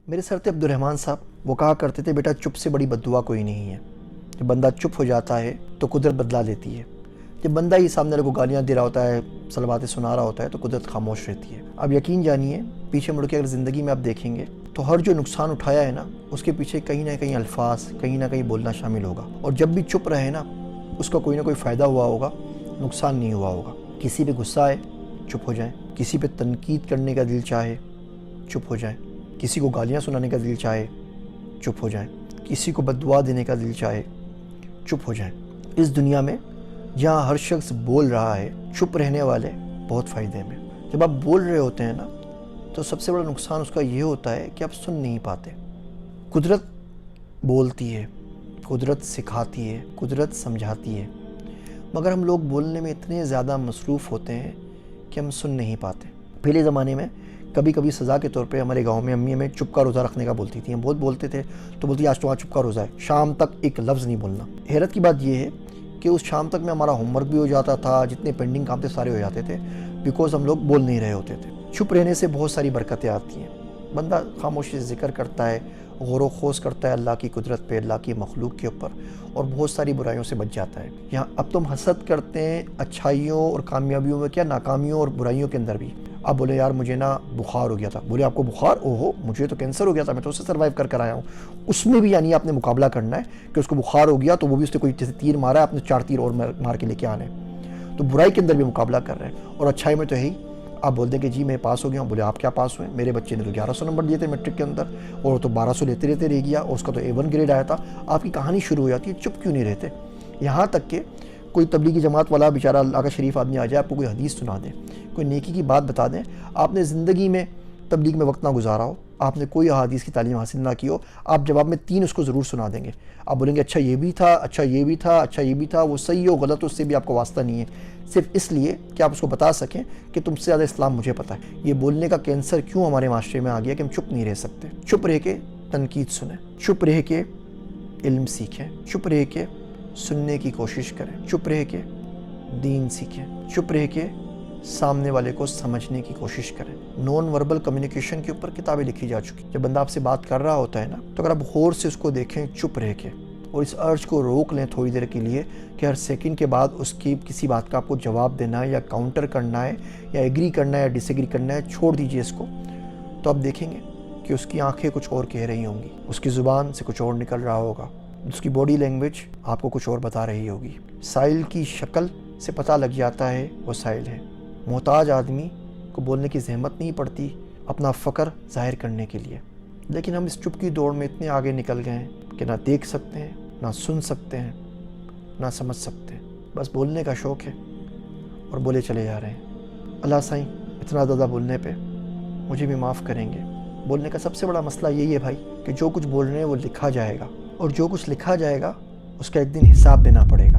میرے سر تھے عبدالرحمن صاحب، وہ کہا کرتے تھے بیٹا چپ سے بڑی بددعا کوئی نہیں ہے۔ جب بندہ چپ ہو جاتا ہے تو قدرت بدلا لیتی ہے۔ جب بندہ ہی سامنے کو گالیاں دے رہا ہوتا ہے، صلواتیں سنا رہا ہوتا ہے تو قدرت خاموش رہتی ہے۔ اب یقین جانیے پیچھے مڑ کے اگر زندگی میں آپ دیکھیں گے تو ہر جو نقصان اٹھایا ہے نا، اس کے پیچھے کہیں نہ کہیں الفاظ، کہیں نہ کہیں بولنا شامل ہوگا، اور جب بھی چپ رہے نا اس کا کوئی نہ کوئی فائدہ ہوا ہوگا، نقصان نہیں ہوا ہوگا۔ کسی پہ غصہ ہے چپ ہو جائیں، کسی پہ تنقید کرنے کا دل چاہے چپ ہو جائیں، کسی کو گالیاں سنانے کا دل چاہے چپ ہو جائیں، کسی کو بددعا دینے کا دل چاہے چپ ہو جائیں۔ اس دنیا میں جہاں ہر شخص بول رہا ہے، چپ رہنے والے بہت فائدے میں۔ جب آپ بول رہے ہوتے ہیں نا تو سب سے بڑا نقصان اس کا یہ ہوتا ہے کہ آپ سن نہیں پاتے۔ قدرت بولتی ہے، قدرت سکھاتی ہے، قدرت سمجھاتی ہے، مگر ہم لوگ بولنے میں اتنے زیادہ مصروف ہوتے ہیں کہ ہم سن نہیں پاتے۔ پہلے زمانے میں کبھی کبھی سزا کے طور پہ ہمارے گاؤں میں امی ہمیں چپ کا روزہ رکھنے کا بولتی تھیں، ہم بہت بولتے تھے تو بولتی آج تو چپ کا روزہ ہے، شام تک ایک لفظ نہیں بولنا۔ حیرت کی بات یہ ہے کہ اس شام تک میں ہمارا ہوم ورک بھی ہو جاتا تھا، جتنے پینڈنگ کام تھے سارے ہو جاتے تھے، بیکاز ہم لوگ بول نہیں رہے ہوتے تھے۔ چپ رہنے سے بہت ساری برکتیں آتی ہیں۔ بندہ خاموشی سے ذکر کرتا ہے، غور و خوض کرتا ہے اللہ کی قدرت پہ، اللہ کی مخلوق کے اوپر، اور بہت ساری برائیوں سے بچ جاتا ہے۔ یہاں اب تم حسد کرتے ہیں اچھائیوں اور کامیابیوں میں، کیا ناکامیوں اور برائیوں کے اندر بھی۔ آپ بولے یار مجھے نا بخار ہو گیا تھا، بولے آپ کو بخار؟ اوہو مجھے تو کینسر ہو گیا تھا، میں تو اسے سروائیو کر آیا ہوں۔ اس میں بھی یعنی آپ نے مقابلہ کرنا ہے کہ اس کو بخار ہو گیا تو وہ بھی اس نے کوئی جیسے تیر مارا ہے، آپ نے 4 تیر اور مار کے لے کے آنے۔ تو برائی کے اندر بھی مقابلہ کر رہے ہیں، اور اچھائی میں تو ہے ہی۔ آپ بول دیں کہ جی میں پاس ہو گیا ہوں، بولے آپ کیا پاس ہوئے؟ میرے بچے نے تو 1100 نمبر دیے تھے میٹرک کے اندر، اور تو 1200 لیتے رہ گیا، اور اس کا تو A1 گریڈ آیا تھا۔ آپ کی کہانی شروع ہو جاتی ہے، چپ کیوں نہیں رہتے؟ یہاں تک کہ کوئی تبلیغی جماعت والا بیچارہ اللہ کا شریف آدمی آ جائے، آپ کو کوئی حدیث سنا دیں، کوئی نیکی کی بات بتا دیں، آپ نے زندگی میں تبلیغ میں وقت نہ گزارا ہو، آپ نے کوئی احادیث کی تعلیم حاصل نہ کی ہو، آپ جواب میں 3 اس کو ضرور سنا دیں گے۔ آپ بولیں گے اچھا یہ بھی تھا، اچھا یہ بھی تھا، اچھا یہ بھی تھا، وہ صحیح ہو غلط اس سے بھی آپ کو واسطہ نہیں ہے، صرف اس لیے کہ آپ اس کو بتا سکیں کہ تم سے زیادہ اسلام مجھے پتہ ہے۔ یہ بولنے کا کینسر کیوں ہمارے معاشرے میں آ گیا کہ ہم چپ نہیں رہ سکتے؟ چپ رہ کے تنقید سنیں، چپ رہ کے علم سیکھیں، چپ رہ کے سننے کی کوشش کریں، چپ رہ کے دین سیکھیں، چپ رہ کے سامنے والے کو سمجھنے کی کوشش کریں۔ نان وربل کمیونیکیشن کے اوپر کتابیں لکھی جا چکی۔ جب بندہ آپ سے بات کر رہا ہوتا ہے نا تو اگر آپ غور سے اس کو دیکھیں چپ رہ کے، اور اس ارج کو روک لیں تھوڑی دیر کے لیے کہ ہر سیکنڈ کے بعد اس کی کسی بات کا آپ کو جواب دینا ہے، یا کاؤنٹر کرنا ہے، یا ایگری کرنا ہے، یا ڈس ایگری کرنا ہے، چھوڑ دیجئے اس کو، تو آپ دیکھیں گے کہ اس کی آنکھیں کچھ اور کہہ رہی ہوں گی، اس کی زبان سے کچھ اور نکل رہا ہوگا، اس کی باڈی لینگویج آپ کو کچھ اور بتا رہی ہوگی۔ سائل کی شکل سے پتہ لگ جاتا ہے وہ سائل ہے۔ محتاج آدمی کو بولنے کی زحمت نہیں پڑتی اپنا فقر ظاہر کرنے کے لیے، لیکن ہم اس چپ کی دوڑ میں اتنے آگے نکل گئے ہیں کہ نہ دیکھ سکتے ہیں، نہ سن سکتے ہیں، نہ سمجھ سکتے ہیں، بس بولنے کا شوق ہے اور بولے چلے جا رہے ہیں۔ اللہ سائیں اتنا زیادہ بولنے پہ مجھے بھی معاف کریں گے۔ بولنے کا سب سے بڑا مسئلہ یہی ہے بھائی کہ جو کچھ بول رہے ہیں وہ لکھا جائے گا، اور جو کچھ لکھا جائے گا اس کا ایک دن حساب دینا پڑے گا۔